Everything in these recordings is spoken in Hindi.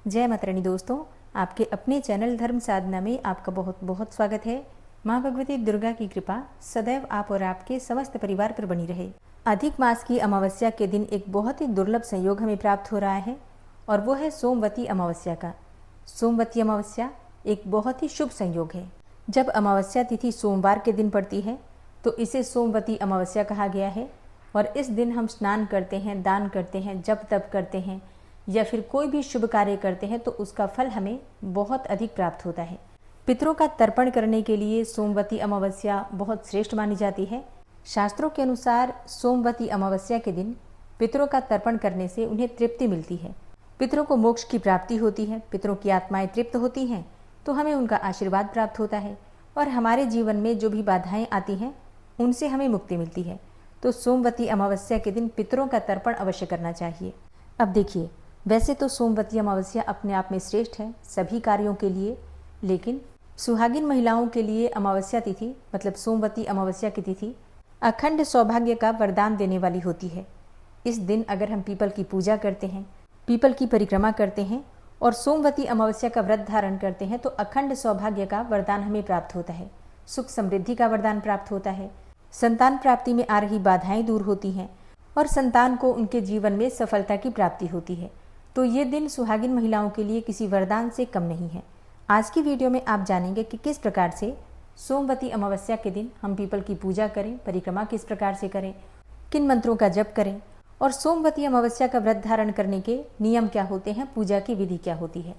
जय माता रानी दोस्तों, आपके अपने चैनल धर्म साधना में आपका बहुत बहुत स्वागत है। माँ भगवती दुर्गा की कृपा सदैव आप और आपके समस्त परिवार पर बनी रहे। अधिक मास की अमावस्या के दिन एक बहुत ही दुर्लभ संयोग हमें प्राप्त हो रहा है और वो है सोमवती अमावस्या का। सोमवती अमावस्या एक बहुत ही शुभ संयोग है। जब अमावस्या तिथि सोमवार के दिन पड़ती है तो इसे सोमवती अमावस्या कहा गया है और इस दिन हम स्नान करते हैं, दान करते हैं, जप तप करते हैं या फिर कोई भी शुभ कार्य करते हैं तो उसका फल हमें बहुत अधिक प्राप्त होता है। पितरों का तर्पण करने के लिए सोमवती अमावस्या बहुत श्रेष्ठ मानी जाती है। शास्त्रों के अनुसार सोमवती अमावस्या के दिन पितरों का तर्पण करने से उन्हें तृप्ति मिलती है, पितरों को मोक्ष की प्राप्ति होती है, पितरों की आत्माएं तृप्त होती हैं तो हमें उनका आशीर्वाद प्राप्त होता है और हमारे जीवन में जो भी बाधाएं आती हैं उनसे हमें मुक्ति मिलती है। तो सोमवती अमावस्या के दिन पितरों का तर्पण अवश्य करना चाहिए। अब देखिए, वैसे तो सोमवती अमावस्या अपने आप में श्रेष्ठ है सभी कार्यों के लिए, लेकिन सुहागिन महिलाओं के लिए अमावस्या तिथि मतलब सोमवती अमावस्या की तिथि अखंड सौभाग्य का वरदान देने वाली होती है। इस दिन अगर हम पीपल की पूजा करते हैं, पीपल की परिक्रमा करते हैं और सोमवती अमावस्या का व्रत धारण करते हैं तो अखंड सौभाग्य का वरदान हमें प्राप्त होता है, सुख समृद्धि का वरदान प्राप्त होता है, संतान प्राप्ति में आ रही बाधाएं दूर होती हैं और संतान को उनके जीवन में सफलता की प्राप्ति होती है। तो ये दिन सुहागिन महिलाओं के लिए किसी वरदान से कम नहीं है। आज की वीडियो में आप जानेंगे कि किस प्रकार से सोमवती अमावस्या के दिन हम पीपल की पूजा करें, परिक्रमा किस प्रकार से करें, किन मंत्रों का जप करें और सोमवती अमावस्या का व्रत धारण करने के नियम क्या होते हैं, पूजा की विधि क्या होती है,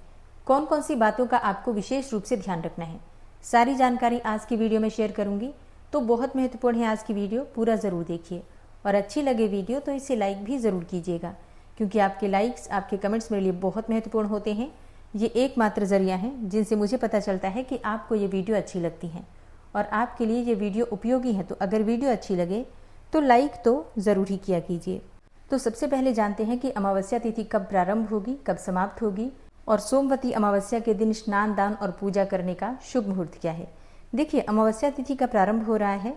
कौन कौन सी बातों का आपको विशेष रूप से ध्यान रखना है। सारी जानकारी आज की वीडियो में शेयर करूंगी, तो बहुत महत्वपूर्ण है आज की वीडियो, पूरा ज़रूर देखिए और अच्छी लगे वीडियो तो इसे लाइक भी ज़रूर कीजिएगा, क्योंकि आपके लाइक्स, आपके कमेंट्स मेरे लिए बहुत महत्वपूर्ण होते हैं। ये एकमात्र जरिया है जिनसे मुझे पता चलता है कि आपको ये वीडियो अच्छी लगती है और आपके लिए ये वीडियो उपयोगी है। तो अगर वीडियो अच्छी लगे तो लाइक तो ज़रूर ही किया कीजिए। तो सबसे पहले जानते हैं कि अमावस्या तिथि कब प्रारंभ होगी, कब समाप्त होगी और सोमवती अमावस्या के दिन स्नान, दान और पूजा करने का शुभ मुहूर्त क्या है। देखिए, अमावस्या तिथि का प्रारंभ हो रहा है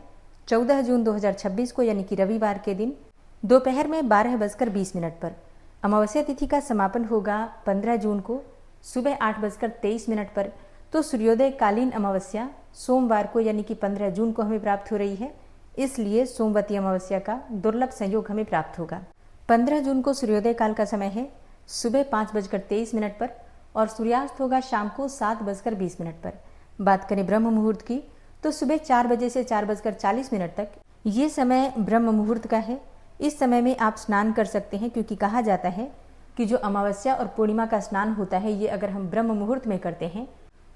14 जून 2026 को, यानी कि रविवार के दिन दोपहर में 12:20 पर। अमावस्या तिथि का समापन होगा 15 जून को सुबह 8:23 पर। तो सूर्योदय कालीन अमावस्या सोमवार को यानी कि 15 जून को हमें प्राप्त हो रही है, इसलिए सोमवती अमावस्या का दुर्लभ संयोग हमें प्राप्त होगा। 15 जून को सूर्योदय काल का समय है सुबह 5:23 पर और सूर्यास्त होगा शाम को 7:20 पर। बात करें ब्रह्म मुहूर्त की तो सुबह 4 बजे से 4:40 तक ये समय ब्रह्म मुहूर्त का है। इस समय में आप स्नान कर सकते हैं, क्योंकि कहा जाता है कि जो अमावस्या और पूर्णिमा का स्नान होता है ये अगर हम ब्रह्म मुहूर्त में करते हैं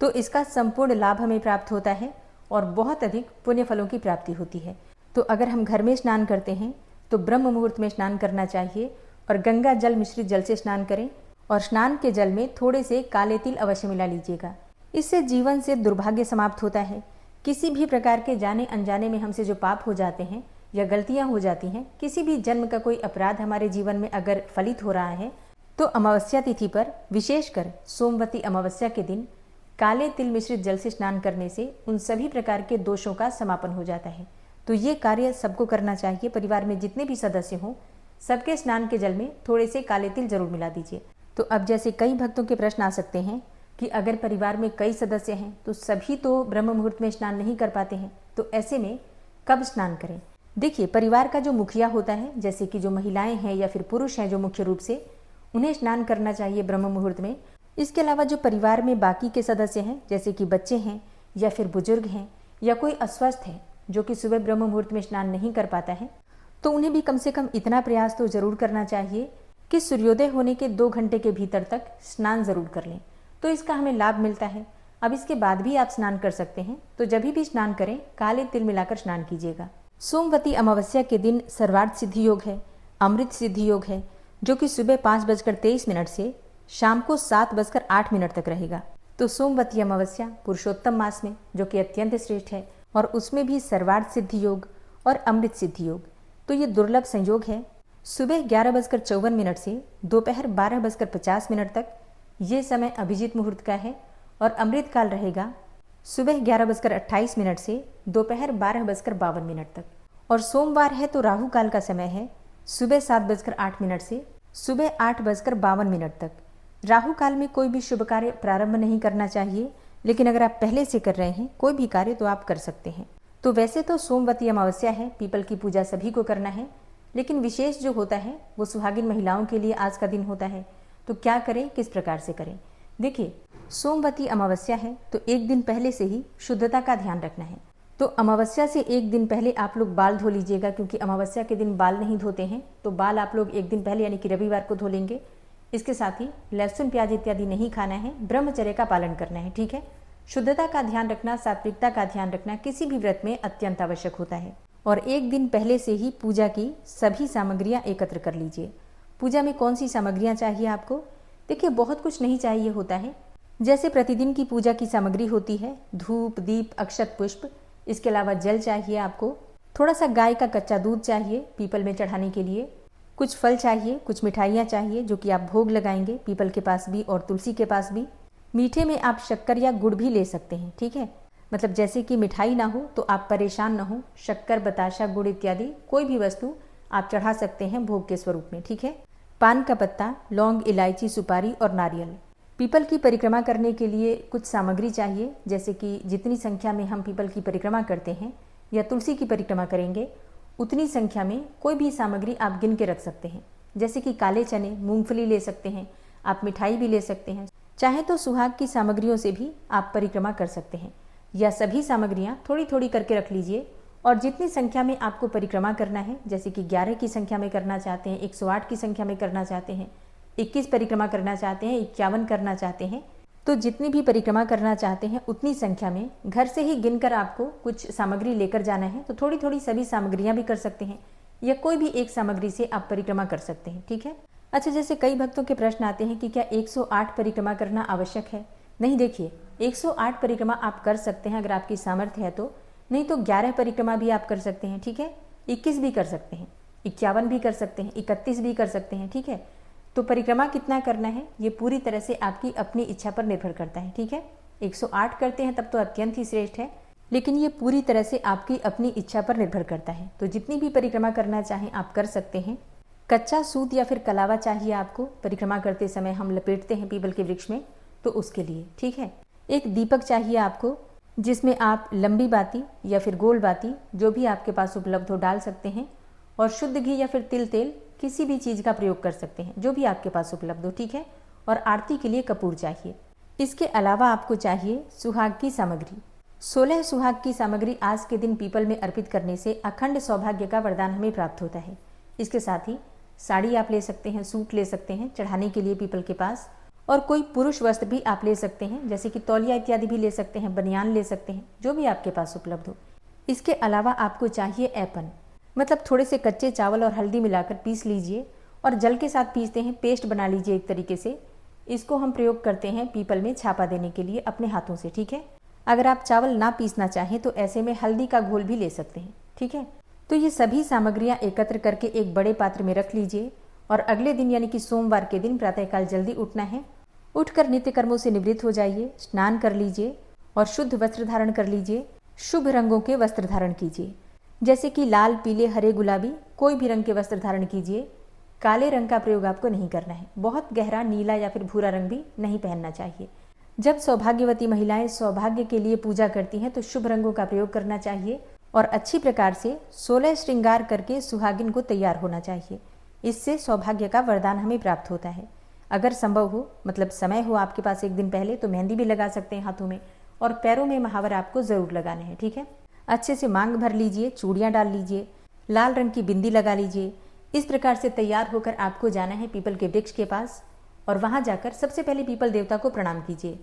तो इसका संपूर्ण लाभ हमें प्राप्त होता है और बहुत अधिक पुण्य फलों की प्राप्ति होती है। तो अगर हम घर में स्नान करते हैं तो ब्रह्म मुहूर्त में स्नान करना चाहिए और गंगा जल मिश्रित जल से स्नान करें और स्नान के जल में थोड़े से काले तिल अवश्य मिला लीजिएगा। इससे जीवन से दुर्भाग्य समाप्त होता है। किसी भी प्रकार के जाने अनजाने में हमसे जो पाप हो जाते हैं या गलतियां हो जाती हैं, किसी भी जन्म का कोई अपराध हमारे जीवन में अगर फलित हो रहा है तो अमावस्या तिथि पर, विशेषकर सोमवती अमावस्या के दिन काले तिल मिश्रित जल से स्नान करने से उन सभी प्रकार के दोषों का समापन हो जाता है। तो ये कार्य सबको करना चाहिए। परिवार में जितने भी सदस्य हों सबके स्नान के जल में थोड़े से काले तिल जरूर मिला दीजिए। तो अब जैसे कई भक्तों के प्रश्न आ सकते हैं कि अगर परिवार में कई सदस्य हैं तो सभी तो ब्रह्म मुहूर्त में स्नान नहीं कर पाते हैं, तो ऐसे में कब स्नान करें। देखिए, परिवार का जो मुखिया होता है, जैसे कि जो महिलाएं हैं या फिर पुरुष हैं जो मुख्य रूप से, उन्हें स्नान करना चाहिए ब्रह्म मुहूर्त में। इसके अलावा जो परिवार में बाकी के सदस्य हैं, जैसे कि बच्चे हैं या फिर बुजुर्ग हैं या कोई अस्वस्थ है जो कि सुबह ब्रह्म मुहूर्त में स्नान नहीं कर पाता है, तो उन्हें भी कम से कम इतना प्रयास तो जरूर करना चाहिए कि सूर्योदय होने के 2 घंटे के भीतर तक स्नान जरूर कर लें। तो इसका हमें लाभ मिलता है। अब इसके बाद भी आप स्नान कर सकते हैं, तो जब भी स्नान करें काले तिल मिलाकर स्नान कीजिएगा। सोमवती अमावस्या के दिन सर्वार्थ सिद्धि योग है, अमृत सिद्धि योग है, जो कि सुबह 5:23 से शाम को 7:08 तक रहेगा। तो सोमवती अमावस्या पुरुषोत्तम मास में, जो कि अत्यंत श्रेष्ठ है, और उसमें भी सर्वार्थ सिद्धि योग और अमृत सिद्धि योग, तो ये दुर्लभ संयोग है। सुबह 11:54 से दोपहर 12:50 तक ये समय अभिजीत मुहूर्त का है और अमृत काल रहेगा सुबह 11:28 से दोपहर 12:52 तक। और सोमवार है तो राहु काल का समय है सुबह 7:08 से सुबह 8:52 तक। राहु काल में कोई भी शुभ कार्य प्रारंभ नहीं करना चाहिए, लेकिन अगर आप पहले से कर रहे हैं कोई भी कार्य तो आप कर सकते हैं। तो वैसे तो सोमवती अमावस्या है, पीपल की पूजा सभी को करना है, लेकिन विशेष जो होता है वो सुहागिन महिलाओं के लिए आज का दिन होता है। तो क्या करें, किस प्रकार से करें? देखिए, सोमवती अमावस्या है तो एक दिन पहले से ही शुद्धता का ध्यान रखना है। तो अमावस्या से एक दिन पहले आप लोग बाल धो लीजिएगा, क्योंकि अमावस्या के दिन बाल नहीं धोते हैं, तो बाल आप लोग एक दिन पहले यानी कि रविवार को धो लेंगे। इसके साथ ही लहसुन प्याज इत्यादि नहीं खाना है, ब्रह्मचर्य का पालन करना है, ठीक है। शुद्धता का ध्यान रखना, सात्विकता का ध्यान रखना किसी भी व्रत में अत्यंत आवश्यक होता है। और एक दिन पहले से ही पूजा की सभी सामग्रियां एकत्र कर लीजिए। पूजा में कौन सी सामग्रियां चाहिए आपको? देखिए, बहुत कुछ नहीं चाहिए होता है। जैसे प्रतिदिन की पूजा की सामग्री होती है, धूप, दीप, अक्षत, पुष्प, इसके अलावा जल चाहिए आपको, थोड़ा सा गाय का कच्चा दूध चाहिए पीपल में चढ़ाने के लिए, कुछ फल चाहिए, कुछ मिठाइयाँ चाहिए जो कि आप भोग लगाएंगे पीपल के पास भी और तुलसी के पास भी। मीठे में आप शक्कर या गुड़ भी ले सकते हैं, ठीक है। मतलब जैसे कि मिठाई ना हो तो आप परेशान ना हो, शक्कर, बताशा, गुड़ इत्यादि कोई भी वस्तु आप चढ़ा सकते हैं भोग के स्वरूप में, ठीक है। पान का पत्ता, लौंग, इलायची, सुपारी और नारियल। पीपल की परिक्रमा करने के लिए कुछ सामग्री चाहिए, जैसे कि जितनी संख्या में हम पीपल की परिक्रमा करते हैं या तुलसी की परिक्रमा करेंगे उतनी संख्या में कोई भी सामग्री आप गिन के रख सकते हैं। जैसे कि काले चने, मूंगफली ले सकते हैं, आप मिठाई भी ले सकते हैं। चाहे तो सुहाग की सामग्रियों से भी आप परिक्रमा कर सकते हैं, या सभी सामग्रियां थोड़ी थोड़ी करके रख लीजिए। और जितनी संख्या में आपको परिक्रमा करना है, जैसे कि 11 की संख्या में करना चाहते हैं, 108 की संख्या में करना चाहते हैं, 21 परिक्रमा करना चाहते हैं, 51 करना चाहते हैं, तो जितनी भी परिक्रमा करना चाहते हैं उतनी संख्या में घर से ही गिनकर आपको कुछ सामग्री लेकर जाना है। तो थोड़ी थोड़ी सभी सामग्रियां भी कर सकते हैं, या कोई भी एक सामग्री से आप परिक्रमा कर सकते हैं, ठीक है। अच्छा, जैसे कई भक्तों के प्रश्न आते हैं कि क्या 108 परिक्रमा करना आवश्यक है? नहीं, देखिए, 108 परिक्रमा आप कर सकते हैं अगर आपकी सामर्थ्य है तो, नहीं तो 11 परिक्रमा भी आप कर सकते हैं, ठीक है। 21 भी कर सकते हैं, 51 भी कर सकते हैं, 31 भी कर सकते हैं, ठीक है। तो परिक्रमा कितना करना है ये पूरी तरह से आपकी अपनी इच्छा पर निर्भर करता है, ठीक है। 108 करते हैं तब तो अत्यंत ही श्रेष्ठ है, लेकिन ये पूरी तरह से आपकी अपनी इच्छा पर निर्भर करता है। तो जितनी भी परिक्रमा करना चाहें आप कर सकते हैं। कच्चा सूत या फिर कलावा चाहिए आपको, परिक्रमा करते समय हम लपेटते हैं पीपल के वृक्ष में, तो उसके लिए, ठीक है। एक दीपक चाहिए आपको, जिसमें आप लंबी बाती या फिर गोल बाती जो भी आपके पास उपलब्ध हो डाल सकते हैं, और शुद्ध घी या फिर तिल तेल किसी भी चीज़ का प्रयोग कर सकते हैं जो भी आपके पास उपलब्ध हो, ठीक है। और आरती के लिए कपूर चाहिए। इसके अलावा आपको चाहिए सुहाग की सामग्री। 16 सुहाग की सामग्री आज के दिन पीपल में अर्पित करने से अखंड सौभाग्य का वरदान हमें प्राप्त होता है। इसके साथ ही साड़ी आप ले सकते हैं, सूट ले सकते हैं चढ़ाने के लिए पीपल के पास, और कोई पुरुष वस्त्र भी आप ले सकते हैं, जैसे कि तौलिया इत्यादि भी ले सकते हैं, बनियान ले सकते हैं, जो भी आपके पास उपलब्ध हो। इसके अलावा आपको चाहिए ऐपन, मतलब थोड़े से कच्चे चावल और हल्दी मिलाकर पीस लीजिए और जल के साथ पीसते हैं, पेस्ट बना लीजिए एक तरीके से। इसको हम प्रयोग करते हैं पीपल में छापा देने के लिए अपने हाथों से, ठीक है। अगर आप चावल ना पीसना चाहें तो ऐसे में हल्दी का घोल भी ले सकते हैं, ठीक है। तो ये सभी सामग्रियां एकत्र करके एक बड़े पात्र में रख लीजिए, और अगले दिन यानी कि सोमवार के दिन प्रातःकाल जल्दी उठना है। उठकर नित्य कर्मों से निवृत्त हो जाइए, स्नान कर लीजिए और शुद्ध वस्त्र धारण कर लीजिए। शुभ रंगों के वस्त्र धारण कीजिए, जैसे कि लाल, पीले, हरे, गुलाबी, कोई भी रंग के वस्त्र धारण कीजिए। काले रंग का प्रयोग आपको नहीं करना है। बहुत गहरा नीला या फिर भूरा रंग भी नहीं पहनना चाहिए। जब सौभाग्यवती महिलाएं सौभाग्य के लिए पूजा करती हैं तो शुभ रंगों का प्रयोग करना चाहिए और अच्छी प्रकार से 16 श्रृंगार करके सुहागिन को तैयार होना चाहिए। इससे सौभाग्य का वरदान हमें प्राप्त होता है। अगर संभव हो, मतलब समय हो आपके पास एक दिन पहले, तो मेहंदी भी लगा सकते हैं हाथों में, और पैरों में महावर आपको जरूर लगाने हैं, ठीक है। अच्छे से मांग भर लीजिए, चूड़ियाँ डाल लीजिए, लाल रंग की बिंदी लगा लीजिए। इस प्रकार से तैयार होकर आपको जाना है पीपल के वृक्ष के पास, और वहां जाकर सबसे पहले पीपल देवता को प्रणाम कीजिए।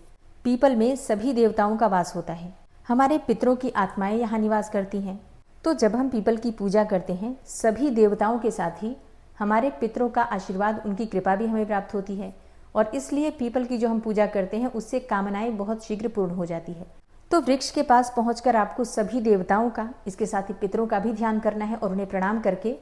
पीपल में सभी देवताओं का वास होता है, हमारे पितरों की आत्माएं यहाँ निवास करती हैं। तो जब हम पीपल की पूजा करते हैं, सभी देवताओं के साथ ही हमारे पितरों का आशीर्वाद, उनकी कृपा भी हमें प्राप्त होती है, और इसलिए पीपल की जो हम पूजा करते हैं उससे कामनाएं बहुत शीघ्र पूर्ण हो जाती है। तो वृक्ष के पास पहुंचकर आपको सभी देवताओं का, इसके साथ ही पितरों का भी ध्यान करना है, और उन्हें प्रणाम करके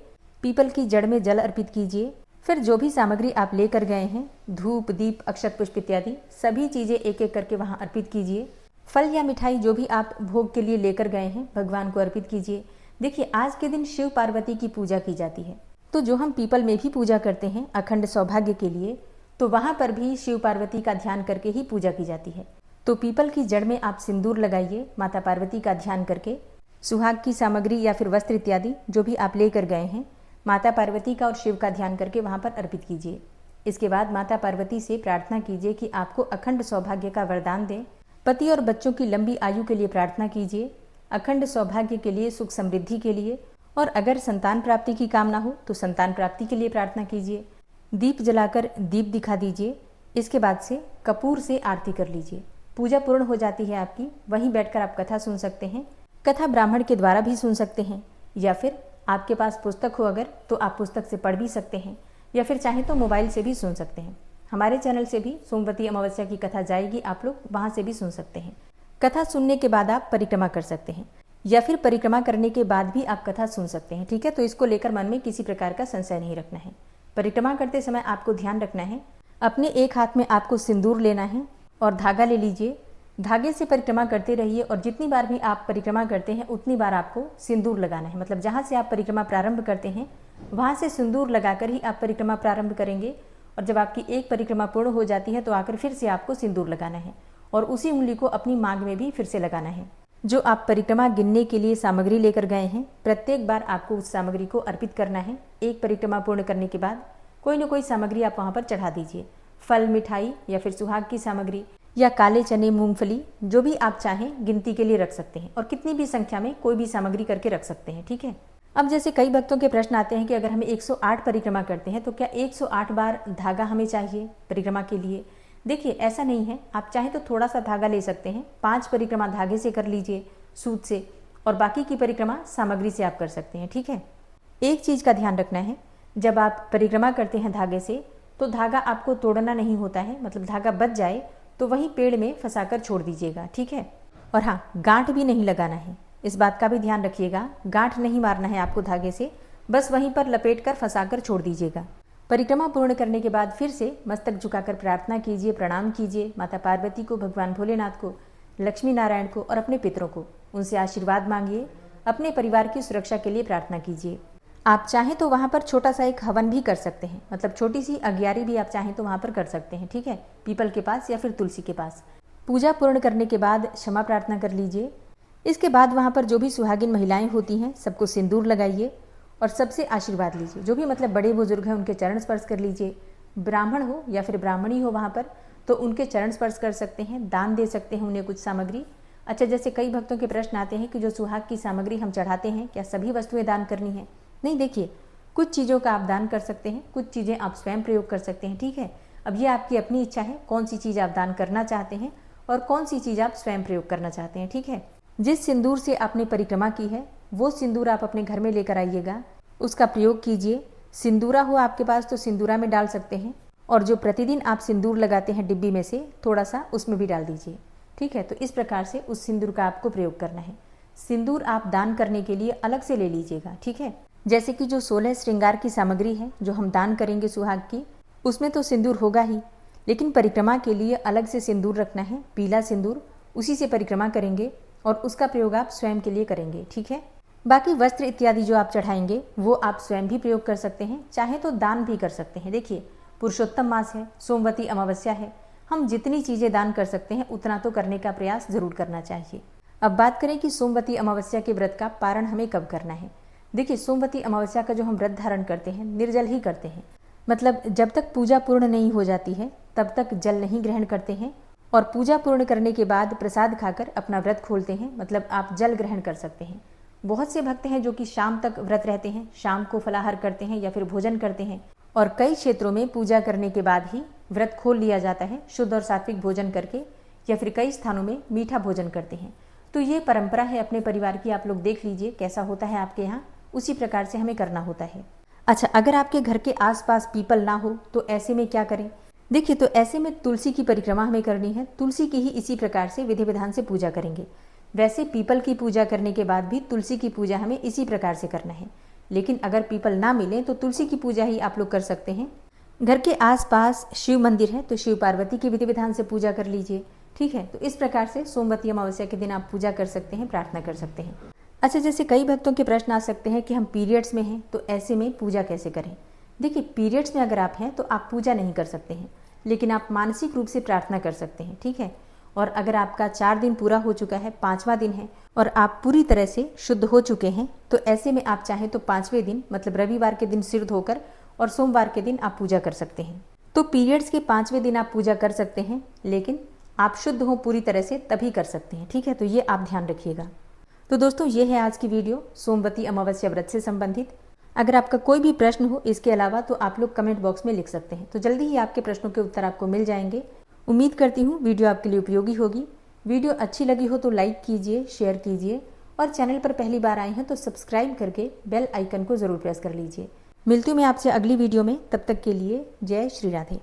पीपल की जड़ में जल अर्पित कीजिए। फिर जो भी सामग्री आप लेकर गए हैं, धूप, दीप, अक्षत, पुष्प इत्यादि सभी चीजें एक एक करके वहां अर्पित कीजिए। फल या मिठाई जो भी आप भोग के लिए लेकर गए हैं भगवान को अर्पित कीजिए। देखिए, आज के दिन शिव पार्वती की पूजा की जाती है, तो जो हम पीपल में भी पूजा करते हैं अखंड सौभाग्य के लिए, तो वहाँ पर भी शिव पार्वती का ध्यान करके ही पूजा की जाती है। तो पीपल की जड़ में आप सिंदूर लगाइए, माता पार्वती का ध्यान करके। सुहाग की सामग्री या फिर वस्त्र इत्यादि जो भी आप लेकर गए हैं, माता पार्वती का और शिव का ध्यान करके वहाँ पर अर्पित कीजिए। इसके बाद माता पार्वती से प्रार्थना कीजिए कि आपको अखंड सौभाग्य का वरदान दें। पति और बच्चों की लंबी आयु के लिए प्रार्थना कीजिए, अखंड सौभाग्य के लिए, सुख समृद्धि के लिए, और अगर संतान प्राप्ति की कामना हो तो संतान प्राप्ति के लिए प्रार्थना कीजिए। दीप जलाकर दीप दिखा दीजिए। इसके बाद से कपूर से आरती कर लीजिए। पूजा पूर्ण हो जाती है आपकी। वहीं बैठकर आप कथा सुन सकते हैं। कथा ब्राह्मण के द्वारा भी सुन सकते हैं, या फिर आपके पास पुस्तक हो अगर तो आप पुस्तक से पढ़ भी सकते हैं, या फिर चाहें तो मोबाइल से भी सुन सकते हैं। हमारे चैनल से भी सोमवती अमावस्या की कथा जाएगी, आप लोग वहाँ से भी सुन सकते हैं। कथा सुनने के बाद आप परिक्रमा कर सकते हैं, या फिर परिक्रमा करने के बाद भी आप कथा सुन सकते हैं। ठीक है, तो इसको लेकर मन में किसी प्रकार का संशय नहीं रखना है। परिक्रमा करते समय आपको ध्यान रखना है, अपने एक हाथ में आपको सिंदूर लेना है और धागा ले लीजिए। धागे से परिक्रमा करते रहिए और जितनी बार भी आप परिक्रमा करते हैं उतनी बार आपको सिंदूर लगाना है। मतलब जहाँ से आप परिक्रमा प्रारंभ करते हैं वहाँ से सिंदूर लगाकर ही आप परिक्रमा प्रारंभ करेंगे, और जब आपकी एक परिक्रमा पूर्ण हो जाती है तो आकर फिर से आपको सिंदूर लगाना है, और उसी उंगली को अपनी मांग में भी फिर से लगाना है। जो आप परिक्रमा गिनने के लिए सामग्री लेकर गए हैं, प्रत्येक बार आपको उस सामग्री को अर्पित करना है। एक परिक्रमा पूर्ण करने के बाद कोई न कोई सामग्री आप वहाँ पर चढ़ा दीजिए। फल, मिठाई, या फिर सुहाग की सामग्री, या काले चने, मूंगफली, जो भी आप चाहें गिनती के लिए रख सकते हैं, और कितनी भी संख्या में कोई भी सामग्री करके रख सकते हैं। ठीक है। अब जैसे कई भक्तों के प्रश्न आते हैं कि अगर हमें 108 परिक्रमा करते हैं तो क्या 108 बार धागा हमें चाहिए परिक्रमा के लिए? देखिए, ऐसा नहीं है। आप चाहें तो थोड़ा सा धागा ले सकते हैं। 5 परिक्रमा धागे से कर लीजिए, सूत से, और बाकी की परिक्रमा सामग्री से आप कर सकते हैं। ठीक है। एक चीज़ का ध्यान रखना है, जब आप परिक्रमा करते हैं धागे से तो धागा आपको तोड़ना नहीं होता है। मतलब धागा बच जाए तो वहीं पेड़ में फंसाकर छोड़ दीजिएगा। ठीक है। और हाँ, गांठ भी नहीं लगाना है, इस बात का भी ध्यान रखिएगा। गांठ नहीं मारना है आपको धागे से, बस वहीं पर लपेटकर फंसाकर छोड़ दीजिएगा। परिक्रमा पूर्ण करने के बाद फिर से मस्तक झुकाकर प्रार्थना कीजिए, प्रणाम कीजिए माता पार्वती को, भगवान भोलेनाथ को, लक्ष्मी नारायण को और अपने पितरों को। उनसे आशीर्वाद मांगिए। अपने परिवार की सुरक्षा के लिए प्रार्थना कीजिए। आप चाहें तो वहाँ पर छोटा सा एक हवन भी कर सकते हैं। मतलब छोटी सी अग्यारी भी आप चाहें तो वहाँ पर कर सकते हैं। ठीक है, पीपल के पास या फिर तुलसी के पास। पूजा पूर्ण करने के बाद क्षमा प्रार्थना कर लीजिए। इसके बाद वहाँ पर जो भी सुहागिन महिलाएं होती हैं सबको सिंदूर लगाइए और सबसे आशीर्वाद लीजिए। जो भी मतलब बड़े बुजुर्ग हैं उनके चरण स्पर्श कर लीजिए। ब्राह्मण हो या फिर ब्राह्मणी हो वहाँ पर तो उनके चरण स्पर्श कर सकते हैं, दान दे सकते हैं उन्हें कुछ सामग्री। अच्छा, जैसे कई भक्तों के प्रश्न आते हैं कि जो सुहाग की सामग्री हम चढ़ाते हैं क्या सभी वस्तुएं दान करनी है? नहीं, देखिए, कुछ चीज़ों का आप दान कर सकते हैं, कुछ चीज़ें आप स्वयं प्रयोग कर सकते हैं। ठीक है। अब ये आपकी अपनी इच्छा है कौन सी चीज़ आप दान करना चाहते हैं और कौन सी चीज़ आप स्वयं प्रयोग करना चाहते हैं। ठीक है। जिस सिंदूर से आपने परिक्रमा की है वो सिंदूर आप अपने घर में लेकर आइएगा, उसका प्रयोग कीजिए। सिंदूरा हो आपके पास तो सिंदूरा में डाल सकते हैं, और जो प्रतिदिन आप सिंदूर लगाते हैं डिब्बी में से थोड़ा सा उसमें भी डाल दीजिए। ठीक है। तो इस प्रकार से उस सिंदूर का आपको प्रयोग करना है। सिंदूर आप दान करने के लिए अलग से ले लीजिएगा। ठीक है। जैसे कि जो 16 श्रृंगार की सामग्री है जो हम दान करेंगे सुहाग की, उसमें तो सिंदूर होगा ही, लेकिन परिक्रमा के लिए अलग से सिंदूर रखना है, पीला सिंदूर। उसी से परिक्रमा करेंगे और उसका प्रयोग आप स्वयं के लिए करेंगे। ठीक है। बाकी वस्त्र इत्यादि जो आप चढ़ाएंगे वो आप स्वयं भी प्रयोग कर सकते हैं, चाहे तो दान भी कर सकते हैं। देखिए, पुरुषोत्तम मास है, सोमवती अमावस्या है, हम जितनी चीज़ें दान कर सकते हैं उतना तो करने का प्रयास जरूर करना चाहिए। अब बात करें कि सोमवती अमावस्या के व्रत का पारण हमें कब करना है। देखिए, सोमवती अमावस्या का जो हम व्रत धारण करते हैं निर्जल ही करते हैं। मतलब जब तक पूजा पूर्ण नहीं हो जाती है तब तक जल नहीं ग्रहण करते हैं, और पूजा पूर्ण करने के बाद प्रसाद खाकर अपना व्रत खोलते हैं। मतलब आप जल ग्रहण कर सकते हैं। बहुत से भक्त हैं जो कि शाम तक व्रत रहते हैं, शाम को फलाहार करते हैं या फिर भोजन करते हैं, और कई क्षेत्रों में पूजा करने के बाद ही व्रत खोल लिया जाता है शुद्ध और सात्विक भोजन करके, या फिर कई स्थानों में मीठा भोजन करते हैं। तो ये परंपरा है अपने परिवार की, आप लोग देख लीजिए कैसा होता है आपके यहाँ, उसी प्रकार से हमें करना होता है। अच्छा, अगर आपके घर के आसपास पीपल ना हो तो ऐसे में क्या करें? देखिए, तो ऐसे में तुलसी की परिक्रमा हमें करनी है। तुलसी की ही इसी प्रकार से विधि विधान से पूजा करेंगे। वैसे पीपल की पूजा करने के बाद भी तुलसी की पूजा हमें इसी प्रकार से करना है, लेकिन अगर पीपल ना मिले तो तुलसी की पूजा ही आप लोग कर सकते हैं। घर के आसपास शिव मंदिर है तो शिव पार्वती की विधि विधान से पूजा कर लीजिए। ठीक है। तो इस प्रकार से सोमवती अमावस्या के दिन आप पूजा कर सकते हैं, प्रार्थना कर सकते हैं। अच्छा, जैसे कई भक्तों के प्रश्न आ सकते हैं कि हम पीरियड्स में हैं तो ऐसे में पूजा कैसे करें। देखिए, पीरियड्स में अगर आप हैं तो आप पूजा नहीं कर सकते हैं, लेकिन आप मानसिक रूप से प्रार्थना कर सकते हैं, ठीक है। और अगर आपका 4 दिन पूरा हो चुका है, 5वां दिन है और आप पूरी तरह से शुद्ध हो चुके हैं, तो ऐसे में आप चाहें तो 5वें दिन मतलब रविवार के दिन सिर धोकर और सोमवार के दिन आप पूजा कर सकते हैं। तो पीरियड्स के 5वें दिन आप पूजा कर सकते हैं, लेकिन आप शुद्ध हो पूरी तरह से तभी कर सकते हैं, ठीक है। तो ये आप ध्यान रखिएगा। तो दोस्तों, ये है आज की वीडियो सोमवती अमावस्या व्रत से संबंधित। अगर आपका कोई भी प्रश्न हो इसके अलावा तो आप लोग कमेंट बॉक्स में लिख सकते हैं, तो जल्दी ही आपके प्रश्नों के उत्तर आपको मिल जाएंगे। उम्मीद करती हूँ वीडियो आपके लिए उपयोगी होगी। वीडियो अच्छी लगी हो तो लाइक कीजिए, शेयर कीजिए और चैनल पर पहली बार आए हैं तो सब्सक्राइब करके बेल आइकन को ज़रूर प्रेस कर लीजिए। मिलती हूँ मैं आपसे अगली वीडियो में, तब तक के लिए जय श्री राधे।